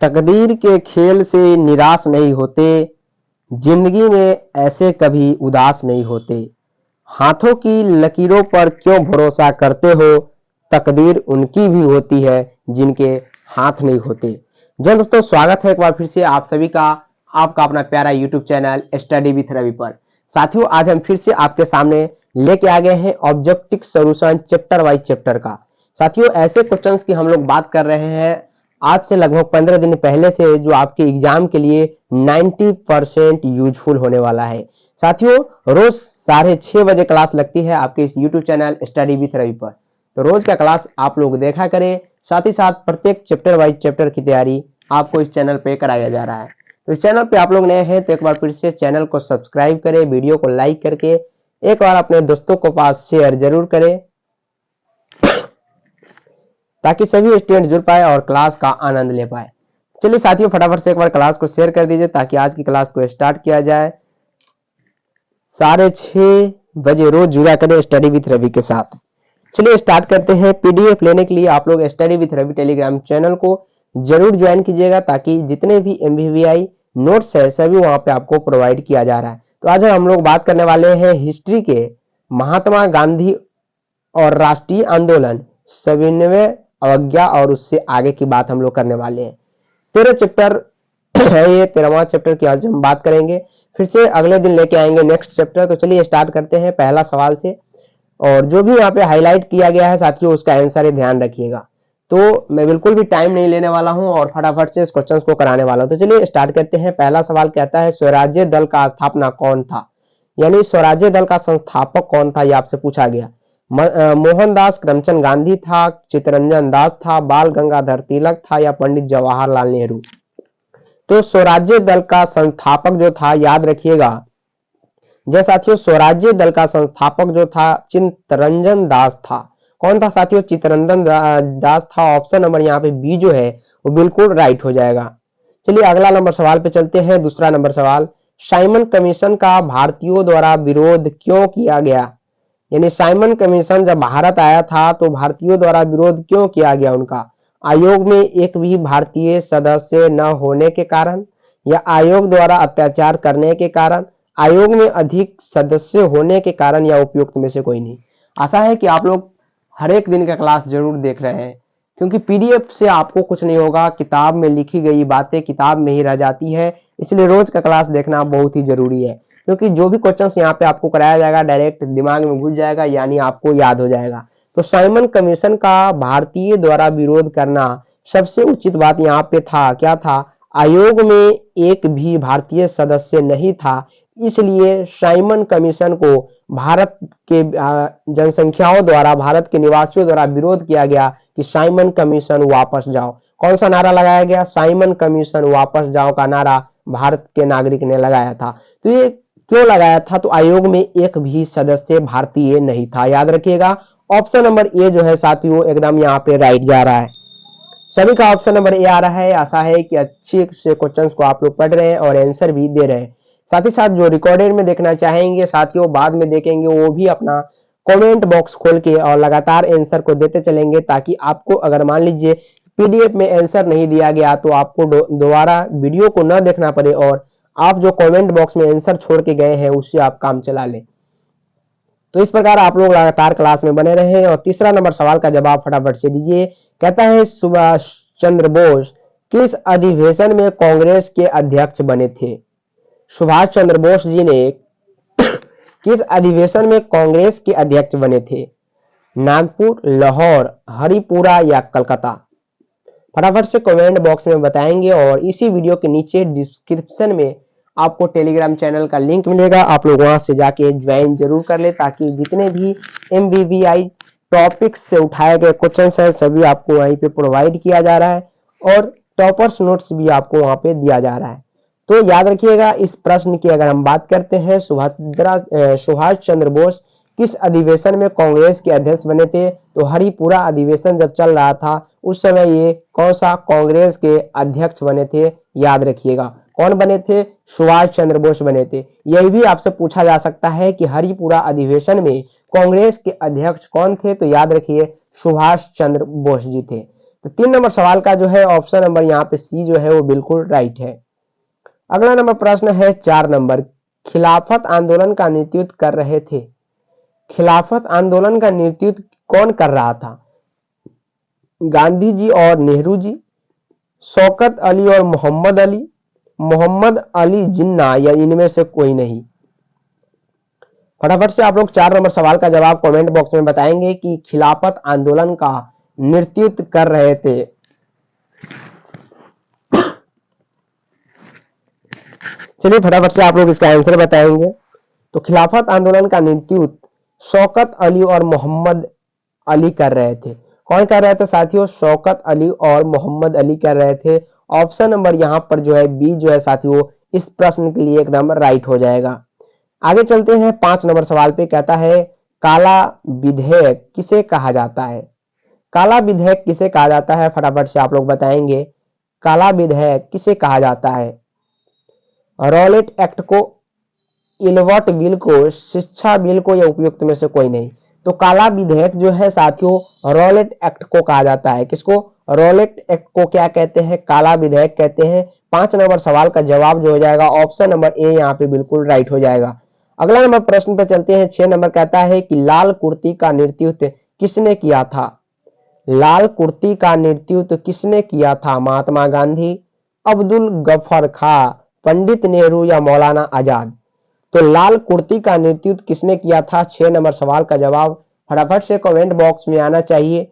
तकदीर के खेल से निराश नहीं होते, जिंदगी में ऐसे कभी उदास नहीं होते। हाथों की लकीरों पर क्यों भरोसा करते हो, तकदीर उनकी भी होती है जिनके हाथ नहीं होते। जी दोस्तों, स्वागत है एक बार फिर से आप सभी का आपका अपना प्यारा YouTube channel study with Ravi पर। साथियों, आज हम फिर से आपके सामने लेके आ गए हैं objective solution chapter wise chapter का। साथियों, ऐसे क्वेश्चंस की हम लोग बात कर रहे हैं आज से लगभग 15 दिन पहले से, जो आपके एग्जाम के लिए 90% यूजफुल होने वाला है। साथियों, रोज 6:30 बजे क्लास लगती है आपके इस YouTube channel study with Ravi पर। तो रोज का क्लास आप लोग देखा करें, साथ ही साथ प्रत्येक चैप्टर वाइज चैप्टर की तैयारी आपको इस चैनल पे कराया जा रहा है। तो इस चैनल पे आप लोग नए हैं तो एक बार फिर से चैनल को सब्सक्राइब करें, वीडियो को लाइक करके एक बार अपने दोस्तों को पास शेयर जरूर करें, ताकि सभी स्टूडेंट जुड़ पाए और क्लास का आनंद ले पाए। चलिए साथियों, फटाफट से एक बार क्लास को शेयर कर दीजिए ताकि आज की क्लास को स्टार्ट किया जाए। 6:30 बजे रोज जुड़ा करें स्टडी विथ रवि के साथ। चलिए स्टार्ट करते हैं। पीडीएफ लेने के लिए आप लोग study with Ravi Telegram channel को जरूर ज्वाइन कीजिएगा, ताकि जितने भी एमवीवीआई नोट्स है सभी वहां पे आपको प्रोवाइड किया जा रहा है। तो आज हम लोग बात करने वाले हैं हिस्ट्री के महात्मा गांधी और राष्ट्रीय आंदोलन, सविनय अवज्ञा और उससे आगे की बात हम लोग करने वाले हैं। 13 चैप्टर है ये, 13वां चैप्टर की आज हम बात करेंगे। फिर से अगले दिन लेके आएंगे नेक्स्ट चैप्टर। तो चलिए स्टार्ट करते हैं पहला सवाल से, और जो भी यहाँ पे हाईलाइट किया गया है साथियों उसका आंसर ही ध्यान रखिएगा। तो मैं बिल्कुल भी टाइम नहीं लेने वाला हूं और फटाफट से इस क्वेश्चन को कराने वाला हूं। तो चलिए स्टार्ट करते हैं। पहला सवाल कहता है स्वराज्य दल का स्थापना कौन था, यानी स्वराज्य दल का संस्थापक कौन था, ये आपसे पूछा गया। मोहनदास करमचंद गांधी था, चित्तरंजन दास था, बाल गंगाधर तिलक था या पंडित जवाहरलाल नेहरू। तो स्वराज्य दल का संस्थापक जो था, याद रखिएगा जय साथियों, स्वराज्य दल का संस्थापक जो था चित्तरंजन दास था। कौन था साथियों? चित्तरंजन दास था। ऑप्शन नंबर यहाँ पे बी जो है वो बिल्कुल राइट हो जाएगा। चलिए अगला नंबर सवाल पे चलते हैं। दूसरा नंबर सवाल, साइमन कमीशन का भारतीयों द्वारा विरोध क्यों किया गया, यानी साइमन कमीशन जब भारत आया था तो भारतीयों द्वारा विरोध क्यों किया गया उनका? आयोग में एक भी भारतीय सदस्य न होने के कारण, या आयोग द्वारा अत्याचार करने के कारण, आयोग में अधिक सदस्य होने के कारण, या उपयुक्त में से कोई नहीं। आशा है कि आप लोग हर एक दिन का क्लास जरूर देख रहे हैं, क्योंकि पीडीएफ से आपको कुछ नहीं होगा, किताब में लिखी गई बातें किताब में ही रह जाती है। इसलिए रोज का क्लास देखना बहुत ही जरूरी है, क्योंकि जो भी क्वेश्चंस यहाँ पे आपको कराया जाएगा डायरेक्ट दिमाग में घुस जाएगा, यानी आपको याद हो जाएगा। तो साइमन कमीशन का भारतीय द्वारा विरोध करना सबसे उचित बात यहाँ पे था, क्या था? आयोग में एक भी भारतीय सदस्य नहीं था, इसलिए साइमन कमीशन को भारत के जनसंख्याओं द्वारा, भारत के निवासियों द्वारा विरोध किया गया कि साइमन कमीशन वापस जाओ। कौन सा नारा लगाया गया? साइमन कमीशन वापस जाओ का नारा भारत के नागरिक ने लगाया था। तो ये क्यों लगाया था? तो आयोग में एक भी सदस्य भारतीय नहीं था। याद रखिएगा ऑप्शन नंबर ए जो है साथियों एकदम यहाँ पे राइट जा रहा है। सभी का ऑप्शन नंबर ए आ रहा है। आशा है कि अच्छे से क्वेश्चंस को आप लोग पढ़ रहे हैं और आंसर भी दे रहे हैं। साथ ही साथ जो रिकॉर्डेड में देखना चाहेंगे साथियों बाद में देखेंगे, वो भी अपना कमेंट बॉक्स खोल के और लगातार आंसर को देते चलेंगे, ताकि आपको अगर मान लीजिए पीडीएफ में आंसर नहीं दिया गया तो आपको दोबारा वीडियो को न देखना पड़े और आप जो कमेंट बॉक्स में आंसर छोड़ के गए हैं उससे आप काम चला लें। तो इस प्रकार आप लोग लगातार क्लास में बने रहे। और तीसरा नंबर सवाल का जवाब फटाफट से दीजिए। कहता है सुभाष चंद्र बोस किस अधिवेशन में कांग्रेस के अध्यक्ष बने थे? सुभाष चंद्र बोस जी ने किस अधिवेशन में कांग्रेस के अध्यक्ष बने थे? नागपुर, लाहौर, हरिपुरा या कलकत्ता? फटाफट से कमेंट बॉक्स में बताएंगे, और इसी वीडियो के नीचे डिस्क्रिप्शन में आपको टेलीग्राम चैनल का लिंक मिलेगा, आप लोग वहां से जाके ज्वाइन जरूर कर ले, ताकि जितने भी एमवीवीआई टॉपिक्स से उठाए गए क्वेश्चंस हैं सभी आपको वहीं पे प्रोवाइड किया जा रहा है, और टॉपर्स नोट्स भी आपको वहां पे दिया जा रहा है। तो याद रखिएगा इस प्रश्न की अगर हम बात करते हैं, सुभाष चंद्र बोस किस अधिवेशन में कांग्रेस के अध्यक्ष बने थे? तो हरिपुरा अधिवेशन जब चल रहा था उस समय ये कौन सा कांग्रेस के अध्यक्ष बने थे? याद रखिएगा कौन बने थे? सुभाष चंद्र बोस बने थे। यही भी आपसे पूछा जा सकता है कि हरिपुरा अधिवेशन में कांग्रेस के अध्यक्ष कौन थे? तो याद रखिए सुभाष चंद्र बोस जी थे। तो 3 नंबर सवाल का जो है ऑप्शन नंबर यहाँ पे सी जो है वो बिल्कुल राइट है। अगला नंबर प्रश्न है 4 नंबर, खिलाफत आंदोलन का नेतृत्व कर रहे थे। खिलाफत आंदोलन का नेतृत्व कौन कर रहा था? गांधी जी और नेहरू जी, शौकत अली और मोहम्मद अली जिन्ना, या इनमें से कोई नहीं। फटाफट से आप लोग 4 नंबर सवाल का जवाब कमेंट बॉक्स में बताएंगे कि खिलाफत आंदोलन का नेतृत्व कर रहे थे। चलिए फटाफट से आप लोग इसका आंसर बताएंगे। तो खिलाफत आंदोलन का नेतृत्व शौकत अली और मोहम्मद अली कर रहे थे। कौन कर रहे थे साथियों? शौकत अली और मोहम्मद अली कर रहे थे। ऑप्शन नंबर यहाँ पर जो है बी जो है साथियों इस प्रश्न के लिए एकदम राइट हो जाएगा। आगे चलते हैं 5 नंबर सवाल पे। कहता है काला विधेयक किसे कहा जाता है? काला विधेयक किसे कहा जाता है? फटाफट से आप लोग बताएंगे काला विधेयक किसे कहा जाता है? रॉलेट एक्ट को, इलवर्ट बिल को, शिक्षा बिल को, या उपयुक्त में से कोई नहीं। तो काला विधेयक जो है साथियों रॉलेट एक्ट को कहा जाता है। किसको? रॉलेट एक्ट को क्या कहते हैं? काला विधेयक कहते हैं। 5 नंबर सवाल का जवाब जो हो जाएगा ऑप्शन नंबर ए यहाँ पे बिल्कुल राइट हो जाएगा। अगला नंबर प्रश्न पे चलते हैं। 6 नंबर कहता है कि लाल कुर्ती का नेतृत्व किसने किया था? लाल कुर्ती का नेतृत्व किसने किया था? महात्मा गांधी, अब्दुल गफ्फर खां, पंडित नेहरू, या मौलाना आजाद। तो लाल कुर्ती का नेतृत्व किसने किया था? 6 नंबर सवाल का जवाब फटाफट से कमेंट बॉक्स में आना चाहिए।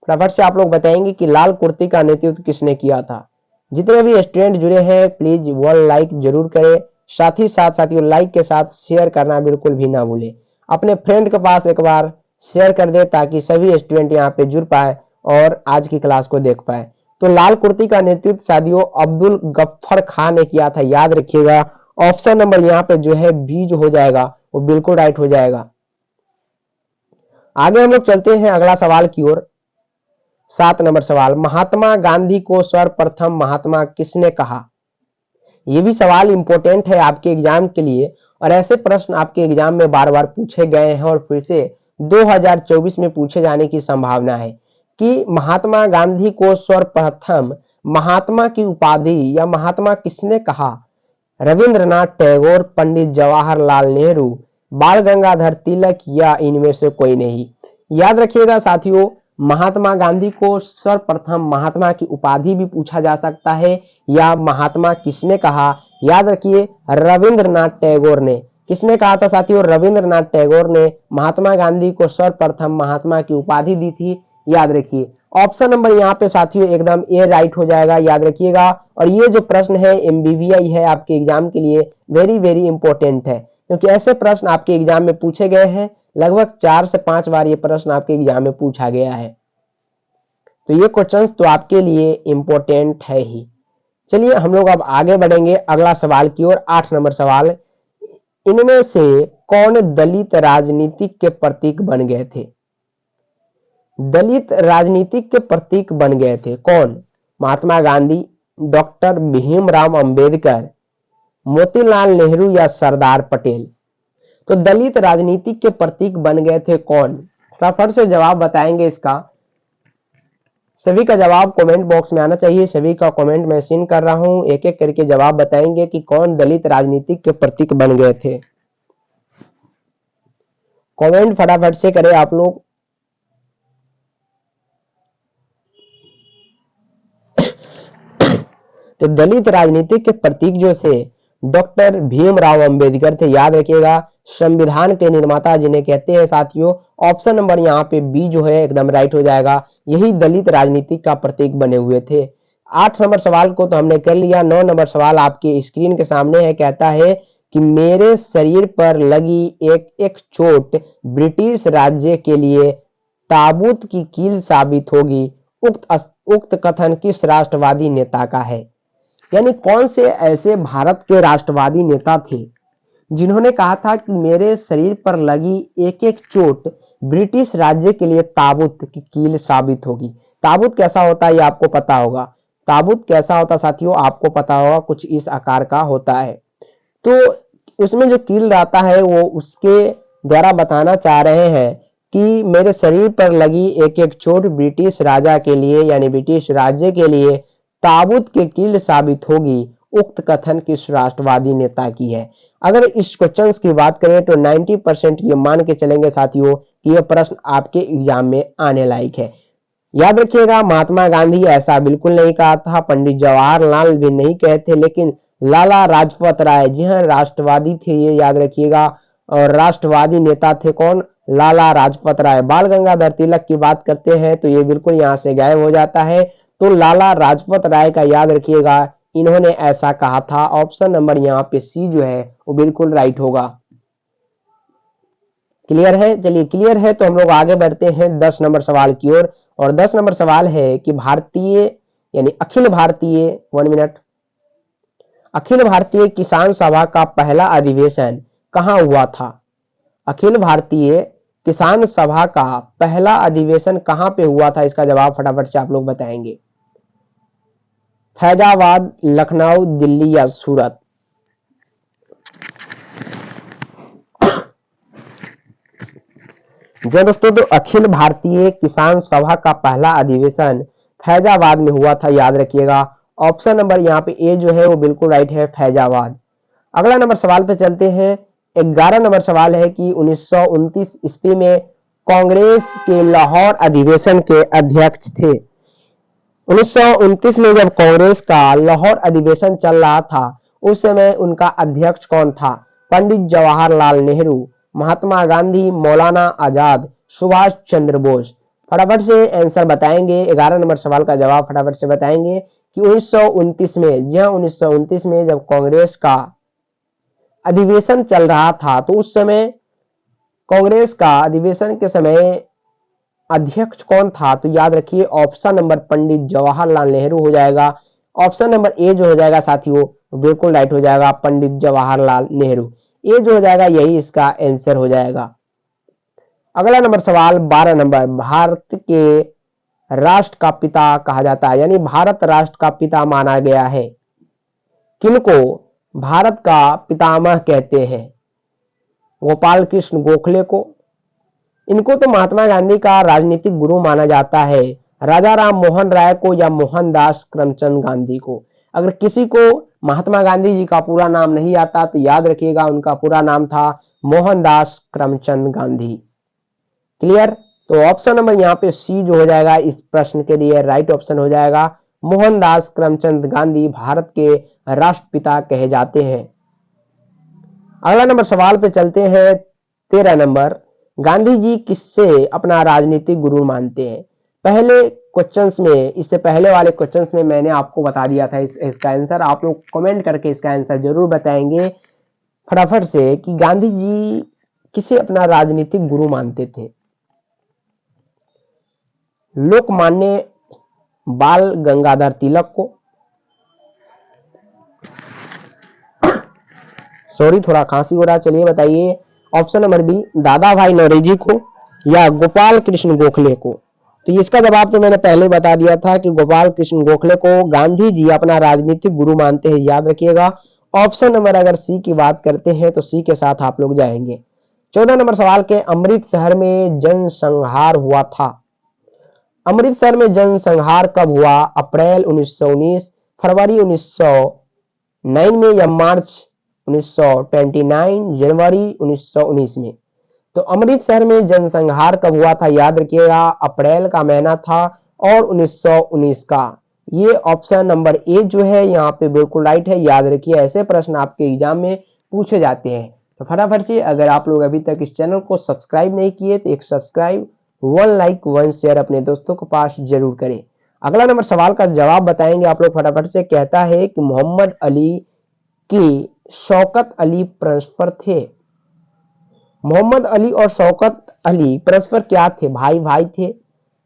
फटाफट से आप लोग बताएंगे कि लाल कुर्ती का नेतृत्व किसने किया था। जितने भी स्टूडेंट जुड़े हैं प्लीज वन लाइक जरूर करें। साथ ही साथ साथियों लाइक के साथ शेयर करना बिल्कुल भी ना भूलें। अपने फ्रेंड के पास एक बार शेयर कर दे ताकि सभी स्टूडेंट यहाँ पे जुड़ पाए और आज की क्लास को देख पाए। तो लाल कुर्ती का नेतृत्व साथियों अब्दुल गफ्फर खान ने किया था। याद रखिएगा ऑप्शन नंबर यहाँ पे जो है बी जो हो जाएगा वो बिल्कुल राइट हो जाएगा। आगे हम लोग चलते हैं अगला सवाल की ओर। 7 नंबर सवाल, महात्मा गांधी को सर्वप्रथम महात्मा किसने कहा? ये भी सवाल इंपॉर्टेंट है आपके एग्जाम के लिए और ऐसे प्रश्न आपके एग्जाम में बार बार पूछे गए हैं और फिर से 2024 में पूछे जाने की संभावना है कि महात्मा गांधी को सर्वप्रथम महात्मा की उपाधि या महात्मा किसने कहा? रविंद्रनाथ टैगोर, पंडित जवाहरलाल नेहरू, बाल गंगाधर तिलक, या इनमें से कोई नहीं। याद रखिएगा साथियों महात्मा गांधी को सर्वप्रथम महात्मा की उपाधि भी पूछा जा सकता है या महात्मा किसने कहा। याद रखिए रविंद्रनाथ टैगोर ने। किसने कहा था साथियों? रविंद्रनाथ टैगोर ने महात्मा गांधी को सर्वप्रथम महात्मा की उपाधि दी थी। याद रखिए ऑप्शन नंबर यहाँ पे साथियों एकदम ए राइट हो जाएगा। याद रखिएगा और ये जो प्रश्न है एमबीवीआई है आपके एग्जाम के लिए वेरी वेरी इंपॉर्टेंट है क्योंकि ऐसे प्रश्न आपके एग्जाम में पूछे गए हैं। लगभग 4 से 5 बार ये प्रश्न आपके एग्जाम में पूछा गया है तो ये क्वेश्चंस तो आपके लिए इंपॉर्टेंट है ही। चलिए हम लोग अब आगे बढ़ेंगे अगला सवाल की ओर। 8 नंबर सवाल, इनमें से कौन दलित राजनीतिक के प्रतीक बन गए थे? दलित राजनीतिक के प्रतीक बन गए थे कौन? महात्मा गांधी, डॉक्टर भीमराव अंबेडकर, मोतीलाल नेहरू, या सरदार पटेल। तो दलित राजनीतिक के प्रतीक बन गए थे कौन? फटाफट से जवाब बताएंगे इसका। सभी का जवाब कमेंट बॉक्स में आना चाहिए। सभी का कमेंट मैं सीन कर रहा हूं। एक एक करके जवाब बताएंगे कि कौन दलित राजनीतिक के प्रतीक बन गए थे। कमेंट फटाफट से करें आप लोग। तो दलित राजनीतिक के प्रतीक जो थे डॉक्टर भीमराव अंबेडकर थे। याद रखिएगा संविधान के निर्माता जिन्हें कहते हैं साथियों। ऑप्शन नंबर यहाँ पे बी जो है एकदम राइट हो जाएगा। यही दलित राजनीतिक का प्रतीक बने हुए थे। 8 नंबर सवाल को तो हमने कर लिया। 9 नंबर सवाल आपके स्क्रीन के सामने है। कहता है कि मेरे शरीर पर लगी एक एक चोट ब्रिटिश राज्य के लिए ताबूत की कील साबित होगी। उक्त कथन किस राष्ट्रवादी नेता का है? यानी कौन से ऐसे भारत के राष्ट्रवादी नेता थे जिन्होंने कहा था कि मेरे शरीर पर लगी एक एक चोट ब्रिटिश राज्य के लिए ताबूत की कील साबित होगी। ताबूत कैसा होता है ये आपको पता होगा। ताबूत कैसा होता साथियों आपको पता होगा, कुछ इस आकार का होता है। तो उसमें जो कील रहता है वो उसके द्वारा बताना चाह रहे हैं कि मेरे शरीर पर लगी एक एक चोट ब्रिटिश राजा के लिए यानी ब्रिटिश राज्य के लिए ताबूत के कील साबित होगी। उक्त कथन किस राष्ट्रवादी नेता की है? अगर इस क्वेश्चन की बात करें तो 90% ये मान के चलेंगे साथियों कि यह प्रश्न आपके एग्जाम में आने लायक है। याद रखिएगा, महात्मा गांधी ऐसा बिल्कुल नहीं कहा था, पंडित जवाहरलाल भी नहीं कहते, लेकिन लाला लाजपत राय जी हाँ राष्ट्रवादी थे, ये याद रखिएगा। और राष्ट्रवादी नेता थे कौन? लाला लाजपत राय। बाल गंगाधर तिलक की बात करते हैं तो ये बिल्कुल यहाँ से गायब हो जाता है। तो लाला लाजपत राय का याद रखिएगा, इन्होंने ऐसा कहा था। ऑप्शन नंबर यहाँ पे सी जो है वो बिल्कुल राइट होगा। क्लियर है? चलिए क्लियर है तो हम लोग आगे बढ़ते हैं 10 नंबर सवाल की ओर। और 10 नंबर सवाल है कि भारतीय यानी अखिल भारतीय 1 मिनट अखिल भारतीय किसान सभा का पहला अधिवेशन कहां हुआ था? अखिल भारतीय किसान सभा का पहला अधिवेशन कहां पे हुआ था? इसका जवाब फटाफट से आप लोग बताएंगे। फैजाबाद, लखनऊ, दिल्ली या सूरत? जी दोस्तों, तो अखिल भारतीय किसान सभा का पहला अधिवेशन फैजाबाद में हुआ था, याद रखिएगा। ऑप्शन नंबर यहाँ पे ए जो है वो बिल्कुल राइट है, फैजाबाद। अगला नंबर सवाल पे चलते हैं। 11 नंबर सवाल है कि 1929 ईस्वी में कांग्रेस के लाहौर अधिवेशन के अध्यक्ष थे। 1929 में जब कांग्रेस का लाहौर अधिवेशन चल रहा था उस समय उनका अध्यक्ष कौन था? पंडित जवाहरलाल नेहरू, महात्मा गांधी, मौलाना आजाद, सुभाष चंद्र बोस? फटाफट से आंसर बताएंगे। 11 नंबर सवाल का जवाब फटाफट से बताएंगे कि 1929 में, जी हाँ 1929 में जब कांग्रेस का अधिवेशन चल रहा था तो उस समय कांग्रेस का अधिवेशन के समय अध्यक्ष कौन था? तो याद रखिए ऑप्शन नंबर पंडित जवाहरलाल नेहरू हो जाएगा। ऑप्शन नंबर ए जो हो जाएगा साथियों बिल्कुल राइट हो जाएगा, पंडित जवाहरलाल नेहरू। ये जो हो जाएगा यही इसका आंसर हो जाएगा। अगला नंबर सवाल 12 नंबर, भारत के राष्ट्र का पिता कहा जाता है यानी भारत राष्ट्र का पिता माना गया है, किनको भारत का पितामह कहते हैं? गोपाल कृष्ण गोखले को, इनको तो महात्मा गांधी का राजनीतिक गुरु माना जाता है, राजा राम मोहन राय को या मोहनदास करमचंद गांधी को? अगर किसी को महात्मा गांधी जी का पूरा नाम नहीं आता तो याद रखिएगा उनका पूरा नाम था मोहनदास करमचंद गांधी। क्लियर? तो ऑप्शन नंबर यहाँ पे सी जो हो जाएगा इस प्रश्न के लिए राइट ऑप्शन हो जाएगा। मोहनदास करमचंद गांधी भारत के राष्ट्रपिता कहे जाते हैं। अगला नंबर सवाल पे चलते हैं 13 नंबर, गांधी जी किससे अपना राजनीतिक गुरु मानते हैं? पहले क्वेश्चंस में, इससे पहले वाले क्वेश्चंस में मैंने आपको बता दिया था इसका आंसर। आप लोग कमेंट करके इसका आंसर जरूर बताएंगे फटाफट से कि गांधी जी किसे अपना राजनीतिक गुरु मानते थे? लोकमान्य बाल गंगाधर तिलक को, सॉरी थोड़ा खांसी हो रहा, चलिए बताइए। ऑप्शन नंबर बी दादा भाई नौरोजी को या गोपाल कृष्ण गोखले को? तो इसका जवाब तो मैंने पहले बता दिया था कि गोपाल कृष्ण गोखले को गांधी जी अपना राजनीतिक गुरु मानते हैं, याद रखिएगा। ऑप्शन नंबर अगर सी की बात करते हैं तो सी के साथ आप लोग जाएंगे। 14 नंबर सवाल के, अमृतसर में जनसंहार हुआ था। अमृतसर में जनसंहार कब हुआ? अप्रैल 1919, फरवरी 1909 में या मार्च 1929, जनवरी 1919 में? तो अमृतसर में जनसंहार कब हुआ था? याद रखिएगा अप्रैल का महीना था और 1919 का। ये ऑप्शन नंबर ए जो है यहाँ पे बिल्कुल राइट है, याद रखिए ऐसे प्रश्न आपके एग्जाम में पूछे जाते हैं। तो फटाफट से अगर आप लोग अभी तक इस चैनल को सब्सक्राइब नहीं किए तो एक सब्सक्राइब, 1 लाइक 1 शेयर अपने दोस्तों के पास जरूर करें। अगला नंबर सवाल का जवाब बताएंगे आप लोग फटाफट से। कहता है कि मोहम्मद अली की शौकत अली परस्पर थे। मोहम्मद अली और शौकत अली परस्पर क्या थे? भाई भाई थे,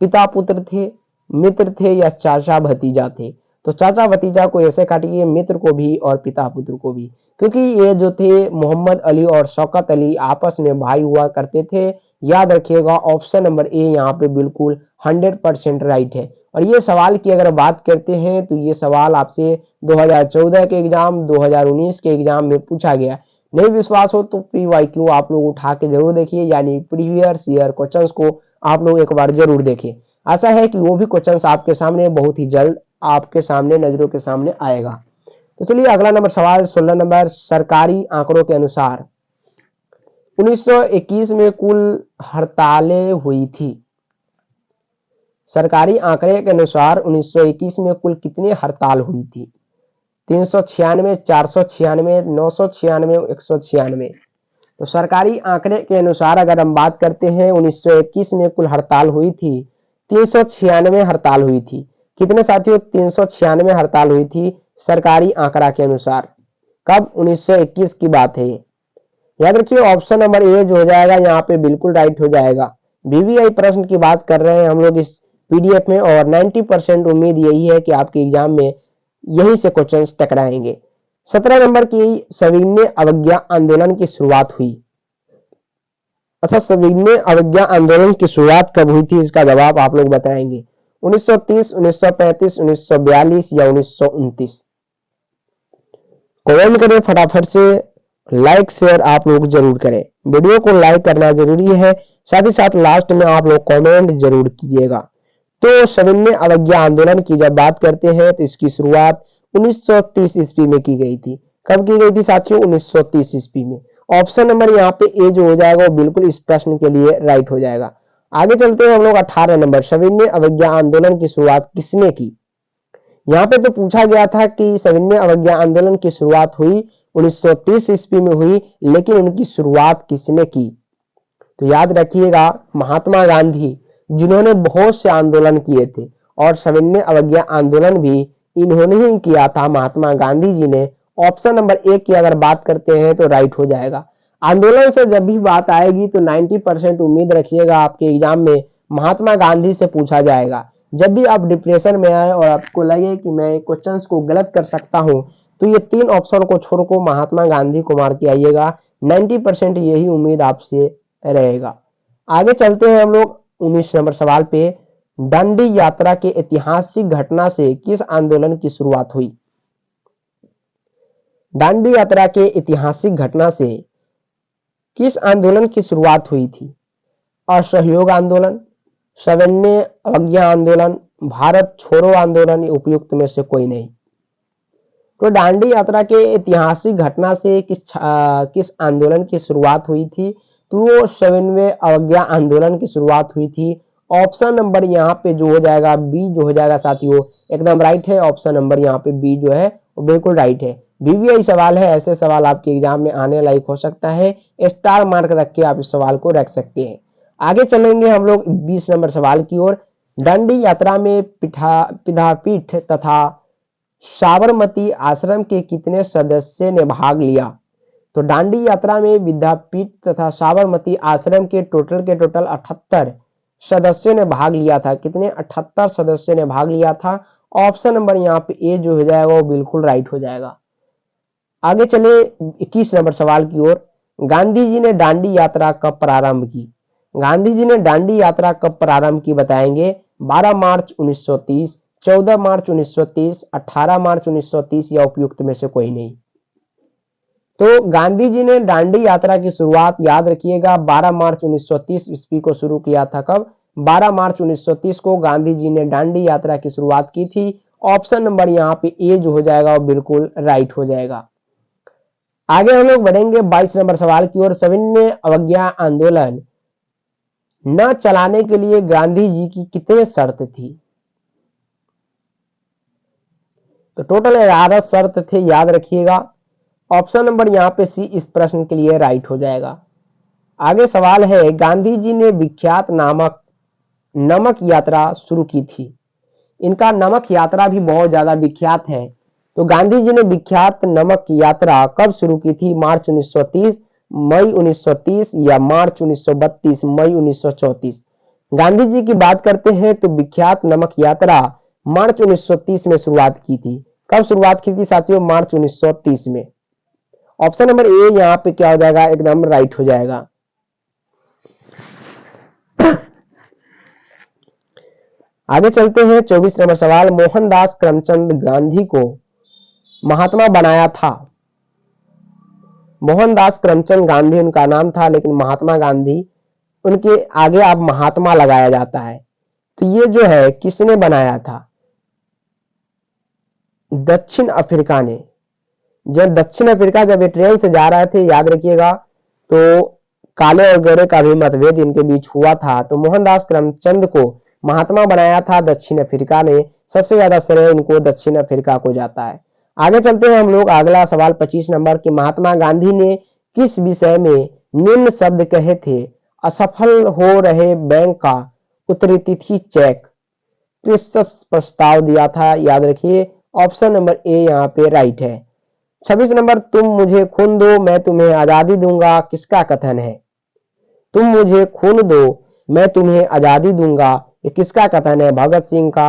पिता पुत्र थे, मित्र थे या चाचा भतीजा थे? तो चाचा भतीजा को ऐसे काटिए, मित्र को भी और पिता पुत्र को भी, क्योंकि ये जो थे मोहम्मद अली और शौकत अली आपस में भाई हुआ करते थे। याद रखिएगा ऑप्शन नंबर ए यहाँ पे बिल्कुल 100% राइट है। और ये सवाल की अगर बात करते हैं तो ये सवाल आपसे 2014 के एग्जाम, 2019 के एग्जाम में पूछा गया। नहीं विश्वास हो तो PYQ आप लोग उठा के जरूर देखिए, यानी प्रीवियस ईयर क्वेश्चंस को आप लोग एक बार जरूर देखिए। आशा है कि वो भी क्वेश्चंस आपके सामने बहुत ही जल्द आपके सामने नजरों के सामने आएगा। तो चलिए अगला नंबर सवाल 16 नंबर, सरकारी आंकड़ों के अनुसार 1921 में कुल हड़तालें हुई थी। सरकारी आंकड़े के अनुसार 1921 में कुल कितनी हड़ताल हुई थी? 396, 496, 996, 196। तो सरकारी आंकड़े के अनुसार अगर हम बात करते हैं 1921 में कुल हड़ताल हुई थी 396 हड़ताल हुई थी। कितने साथियों? 396 हड़ताल हुई थी सरकारी आंकड़ा के अनुसार। कब? 1921 की बात है। याद रखिए ऑप्शन नंबर ए जो हो जाएगा यहाँ पे बिल्कुल राइट हो जाएगा। BVI प्रश्न की बात कर रहे हैं हम लोग इस PDF में, और 90% उम्मीद यही है कि आपके एग्जाम में यही से क्वेश्चंस टकराएंगे। 17 नंबर की सविनय अवज्ञा आंदोलन की शुरुआत हुई। अच्छा, सविनय अवज्ञा आंदोलन की शुरुआत कब हुई थी? इसका जवाब आप लोग बताएंगे। 1930, 1935, 1942 या 1929? कमेंट करें फटाफट से, लाइक शेयर आप लोग जरूर करें। वीडियो को लाइक करना जरूरी है, साथ ही साथ लास्ट में आप लोग कमेंट जरूर कीजिएगा। तो सविनय अवज्ञा आंदोलन की जब बात करते हैं तो इसकी शुरुआत 1930 ईस्वी में की गई थी। कब की गई थी साथियों? 1930 ईस्वी में। ऑप्शन नंबर यहाँ पे ए जो हो जाएगा वो बिल्कुल इस प्रश्न के लिए राइट हो जाएगा। आगे चलते हैं हम लोग 18 नंबर, सविनय अवज्ञा आंदोलन की शुरुआत किसने की? यहाँ पे तो पूछा गया था कि सविनय अवज्ञा आंदोलन की शुरुआत हुई 1930 ईस्वी में हुई, लेकिन उनकी शुरुआत किसने की? तो याद रखिएगा महात्मा गांधी, जिन्होंने बहुत से आंदोलन किए थे, और सविनय अवज्ञा आंदोलन भी इन्होंने ही किया था, महात्मा गांधी जी ने। ऑप्शन नंबर 1 की अगर बात करते हैं तो राइट हो जाएगा। आंदोलन से जब भी बात आएगी तो 90% उम्मीद रखिएगा आपके एग्जाम में महात्मा गांधी से पूछा जाएगा। जब भी आप डिप्रेशन में आए और आपको लगे कि मैं क्वेश्चंस को गलत कर सकता हूं, तो ये 3 ऑप्शन को छोड़कर महात्मा गांधी को मार के आइएगा। 90% यही उम्मीद आपसे रहेगा। आगे चलते हैं हम लोग 19 नंबर सवाल पे, दांडी यात्रा के ऐतिहासिक घटना से किस आंदोलन की शुरुआत हुई? दांडी यात्रा के ऐतिहासिक घटना से किस आंदोलन की शुरुआत हुई थी? असहयोग आंदोलन, सविनय अवज्ञा आंदोलन, भारत छोड़ो आंदोलन, उपयुक्त में से कोई नहीं। तो दांडी यात्रा के ऐतिहासिक घटना से किस आंदोलन की शुरुआत हुई थी? तो वो सविनय अवज्ञा आंदोलन की शुरुआत हुई थी। ऑप्शन नंबर यहाँ पे जो हो जाएगा बी जो हो जाएगा साथियों, एकदम राइट है। ऑप्शन नंबर यहाँ पे बी जो है वो बिल्कुल राइट है। BVI सवाल है, ऐसे सवाल आपके एग्जाम में आने लायक हो सकता है, स्टार मार्क रख के आप इस सवाल को रख सकते हैं। आगे चलेंगे हम लोग 20 नंबर सवाल की ओर। दांडी यात्रा में विद्यापीठ तथा साबरमती आश्रम के कितने सदस्य ने भाग लिया? तो दांडी यात्रा में विद्यापीठ तथा साबरमती आश्रम के टोटल 78 सदस्यों ने भाग लिया था। कितने? 78 सदस्यों ने भाग लिया था। ऑप्शन नंबर यहाँ पे ए जो हो जाएगा वो बिल्कुल राइट हो जाएगा। आगे चले 21 नंबर सवाल की ओर। गांधी जी ने दांडी यात्रा कब प्रारंभ की? गांधी जी ने दांडी यात्रा कब प्रारंभ की बताएंगे। 12 मार्च 1930, 14 मार्च 1930, 18 मार्च 1930 या उपयुक्त में से कोई नहीं। तो गांधी जी ने दांडी यात्रा की शुरुआत याद रखिएगा 12 मार्च 1930 ईस्वी को शुरू किया था। कब? 12 मार्च 1930 को गांधी जी ने दांडी यात्रा की शुरुआत की थी। ऑप्शन नंबर यहाँ पे ए जो हो जाएगा वो बिल्कुल राइट हो जाएगा। आगे हम लोग बढ़ेंगे 22 नंबर सवाल की ओर। सविनय अवज्ञा आंदोलन न चलाने के लिए गांधी जी की कितने शर्त थी? तो टोटल 11 शर्त थे, याद रखिएगा। ऑप्शन नंबर यहाँ पे सी इस प्रश्न के लिए राइट हो जाएगा। आगे सवाल है, गांधी जी ने विख्यात नमक यात्रा शुरू की थी। इनका नमक यात्रा भी बहुत ज्यादा विख्यात है। तो गांधी जी ने विख्यात नमक यात्रा कब शुरू की थी? मार्च 1930, मई 1930 या मार्च 1932, मई 1934? गांधी जी की बात करते हैं तो विख्यात नमक यात्रा मार्च 1930 में शुरुआत की थी। कब शुरुआत की थी साथियों? मार्च 1930 में। ऑप्शन नंबर ए यहाँ पे क्या हो जाएगा? एकदम राइट हो जाएगा। आगे चलते हैं 24 नंबर सवाल। मोहनदास करमचंद गांधी को महात्मा बनाया था। मोहनदास करमचंद गांधी उनका नाम था, लेकिन महात्मा गांधी उनके आगे अब महात्मा लगाया जाता है। तो ये जो है किसने बनाया था? दक्षिण अफ्रीका ने। जब दक्षिण अफ्रीका जब ये ट्रेन से जा रहे थे, याद रखिएगा, तो काले और गोरे का भी मतभेद इनके बीच हुआ था। तो मोहनदास करमचंद को महात्मा बनाया था दक्षिण अफ्रीका ने। सबसे ज्यादा श्रेय इनको दक्षिण अफ्रीका को जाता है। आगे चलते हैं हम लोग। अगला सवाल 25 नंबर की, महात्मा गांधी ने किस विषय में निम्न शब्द कहे थे? असफल हो रहे बैंक का उत्तरी तिथि चेक किस प्रस्ताव दिया था? याद रखिए, ऑप्शन नंबर ए यहाँ पे राइट है। 26 नंबर, तुम मुझे खून दो मैं तुम्हें आजादी दूंगा, किसका कथन है? तुम मुझे खून दो मैं तुम्हें आजादी दूंगा, ये किसका कथन है? भगत सिंह का,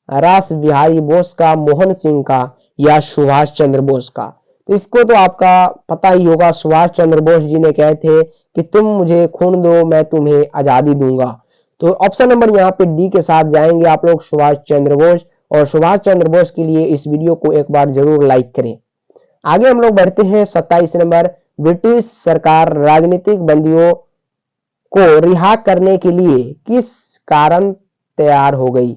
रास बिहारी बोस का, मोहन सिंह का, या सुभाष चंद्र बोस का? तो इसको तो आपका पता ही होगा, सुभाष चंद्र बोस जी ने कहे थे कि तुम मुझे खून दो मैं तुम्हें आजादी दूंगा। तो ऑप्शन नंबर यहाँ पे डी के साथ जाएंगे आप लोग, सुभाष चंद्र बोस। और सुभाष चंद्र बोस के लिए इस वीडियो को एक बार जरूर लाइक करें। आगे हम लोग बढ़ते हैं 27 नंबर, ब्रिटिश सरकार राजनीतिक बंदियों को रिहा करने के लिए किस कारण तैयार हो गई?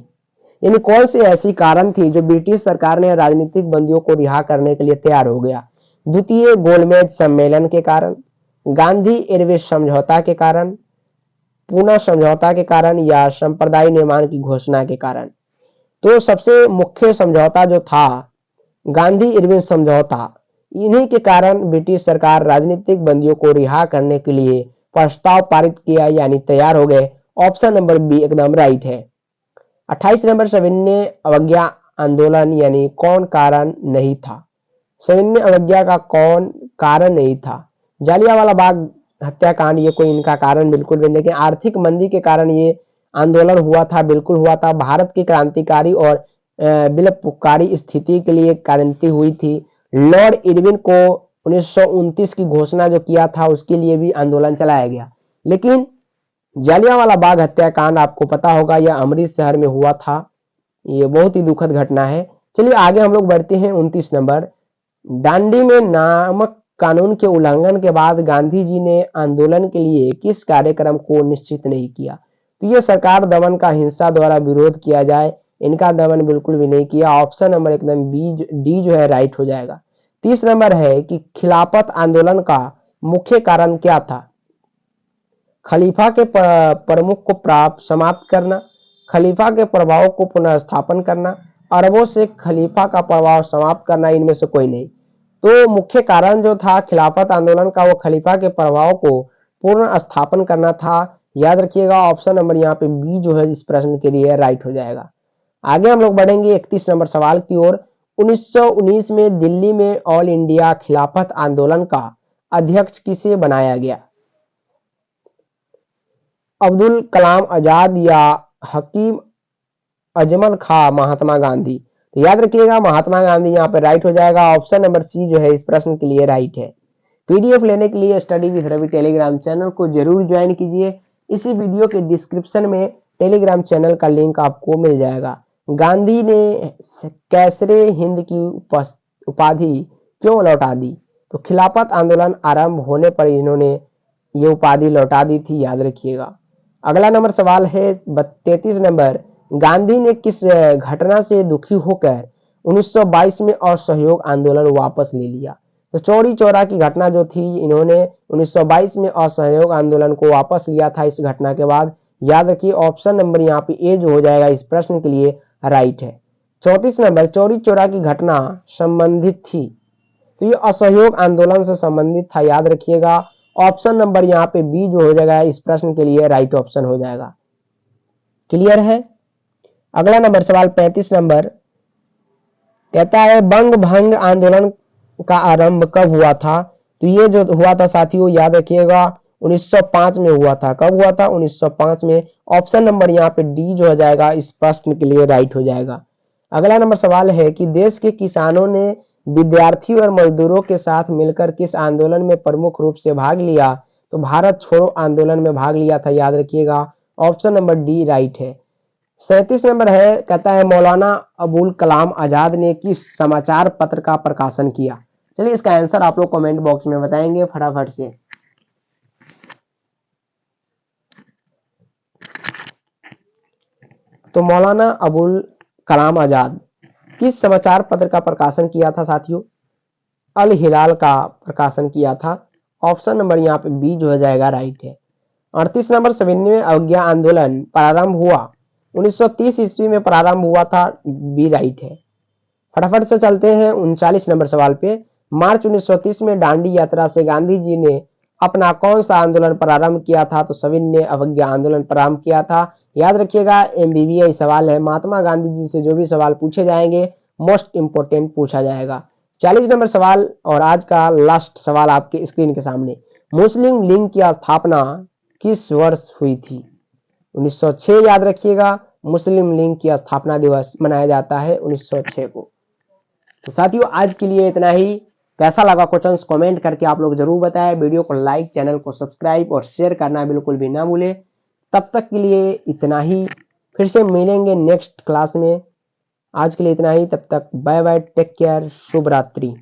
यानी कौन सी ऐसी कारण थी जो ब्रिटिश सरकार ने राजनीतिक बंदियों को रिहा करने के लिए तैयार हो गया? द्वितीय गोलमेज सम्मेलन के कारण, गांधी इरविन समझौता के कारण, पूना समझौता के कारण, या संप्रदाय निर्माण की घोषणा के कारण? तो सबसे मुख्य समझौता जो था गांधी इरविन समझौता, इन्हीं के कारण ब्रिटिश सरकार राजनीतिक बंदियों को रिहा करने के लिए प्रस्ताव पारित किया, यानी तैयार हो गए। ऑप्शन नंबर बी एकदम राइट है। 28 नंबर, सविनय अवज्ञा आंदोलन यानी कौन कारण नहीं था? सविनय अवज्ञा का कौन कारण नहीं था? जालियांवाला बाग हत्याकांड ये कोई इनका कारण बिल्कुल भी नहीं, लेकिन आर्थिक मंदी के कारण ये आंदोलन हुआ था, बिल्कुल हुआ था। भारत की क्रांतिकारी और विलपकारी स्थिति के लिए क्रांति हुई थी। लॉर्ड इरविन को 1929 की घोषणा जो किया था उसके लिए भी आंदोलन चलाया गया। लेकिन जालियांवाला बाग हत्याकांड आपको पता होगा, यह अमृतसर में हुआ था। ये बहुत ही दुखद घटना है। चलिए आगे हम लोग बढ़ते हैं 29 नंबर, दांडी में नामक कानून के उल्लंघन के बाद गांधी जी ने आंदोलन के लिए किस कार्यक्रम को निश्चित नहीं किया? तो ये सरकार दमन का हिंसा द्वारा विरोध किया जाए, इनका दमन बिल्कुल भी नहीं किया। ऑप्शन नंबर एकदम बी डी जो है राइट हो जाएगा। 30 नंबर है कि खिलाफत आंदोलन का मुख्य कारण क्या था? खलीफा के प्रमुख को प्राप्त समाप्त करना, खलीफा के प्रभाव को पुनर्स्थापन करना, अरबों से खलीफा का प्रभाव समाप्त करना, इनमें से कोई नहीं। तो मुख्य कारण जो था खिलाफत आंदोलन का वो खलीफा के प्रभाव को पूर्ण स्थापन करना था। याद रखिएगा, ऑप्शन नंबर यहाँ पे बी जो है इस प्रश्न के लिए राइट हो जाएगा। आगे हम लोग बढ़ेंगे 31 नंबर सवाल की ओर। 1919 में दिल्ली में ऑल इंडिया खिलाफत आंदोलन का अध्यक्ष किसे बनाया गया? अब्दुल कलाम आजाद या हकीम अजमल खां महात्मा गांधी? तो याद रखिएगा महात्मा गांधी यहाँ पे राइट हो जाएगा। ऑप्शन नंबर सी जो है इस प्रश्न के लिए राइट है। पीडीएफ लेने के लिए study with Ravi Telegram channel को जरूर ज्वाइन कीजिए। इसी वीडियो के डिस्क्रिप्शन में टेलीग्राम चैनल का लिंक आपको मिल जाएगा। गांधी ने कैसरे हिंद की उपाधि क्यों लौटा दी? तो खिलाफत आंदोलन आरंभ होने पर इन्होंने ये उपाधि लौटा दी थी, याद रखिएगा। अगला नंबर सवाल है 33 नंबर, गांधी ने किस घटना से दुखी होकर 1922 में असहयोग आंदोलन वापस ले लिया? तो चौरी चौरा की घटना जो थी, इन्होंने 1922 में असहयोग आंदोलन को वापस लिया था इस घटना के बाद। याद रखिए ऑप्शन नंबर यहाँ पे ए जो हो जाएगा इस प्रश्न के लिए राइट है। 34 नंबर, चौरी चौरा की घटना संबंधित थी, तो ये असहयोग आंदोलन से संबंधित था, याद रखिएगा। ऑप्शन नंबर यहाँ पे बी जो हो जाएगा इस प्रश्न के लिए राइट ऑप्शन हो जाएगा। क्लियर है। अगला नंबर सवाल 35 नंबर कहता है बंग भंग आंदोलन का आरंभ कब हुआ था? तो ये जो हुआ था साथियों, याद रखिएगा 1905 में हुआ था। कब हुआ था? 1905 में। ऑप्शन नंबर यहाँ पे डी जो हो जाएगा इस प्रश्न के लिए राइट हो जाएगा। अगला नंबर सवाल है कि देश के किसानों ने विद्यार्थियों और मजदूरों के साथ मिलकर किस आंदोलन में प्रमुख रूप से भाग लिया? तो भारत छोड़ो आंदोलन में भाग लिया था, याद रखिएगा। ऑप्शन नंबर डी राइट है। 37 नंबर है, कहता है मौलाना अबुल कलाम आजाद ने किस समाचार पत्र का प्रकाशन किया? चलिए इसका आंसर आप लोग कमेंट बॉक्स में बताएंगे फटाफट से। तो मौलाना अबुल कलाम आजाद किस समाचार पत्र का प्रकाशन किया था साथियों? अल हिलाल का प्रकाशन किया था। ऑप्शन नंबर यहाँ पे बी जो हो जाएगा राइट है। 38 नंबर 97वें अवज्ञा आंदोलन प्रारंभ हुआ 1930 ईस्वी में प्रारंभ हुआ था, बी राइट है। फटाफट से चलते हैं 39 नंबर सवाल पे। मार्च 1930 में दांडी यात्रा से गांधी जी ने अपना कौन सा आंदोलन प्रारंभ किया था? तो सविन ने अवज्ञा आंदोलन प्रारंभ किया था। याद रखिएगा एमबीबीआई सवाल है, महात्मा गांधी जी से जो भी सवाल पूछे जाएंगे मोस्ट इंपोर्टेंट पूछा जाएगा। 40 नंबर सवाल और आज का लास्ट सवाल आपके स्क्रीन के सामने। मुस्लिम लीग की स्थापना किस वर्ष हुई थी? 1906 याद रखिएगा, मुस्लिम लीग की स्थापना दिवस मनाया जाता है 1906 को। तो साथियों आज के लिए इतना ही। कैसा लगा क्वेश्चंस कमेंट करके आप लोग जरूर बताएं। वीडियो को लाइक, चैनल को सब्सक्राइब और शेयर करना बिल्कुल भी ना भूलें। तब तक के लिए इतना ही, फिर से मिलेंगे नेक्स्ट क्लास में। आज के लिए इतना ही, तब तक बाय बाय, टेक केयर, शुभ रात्रि।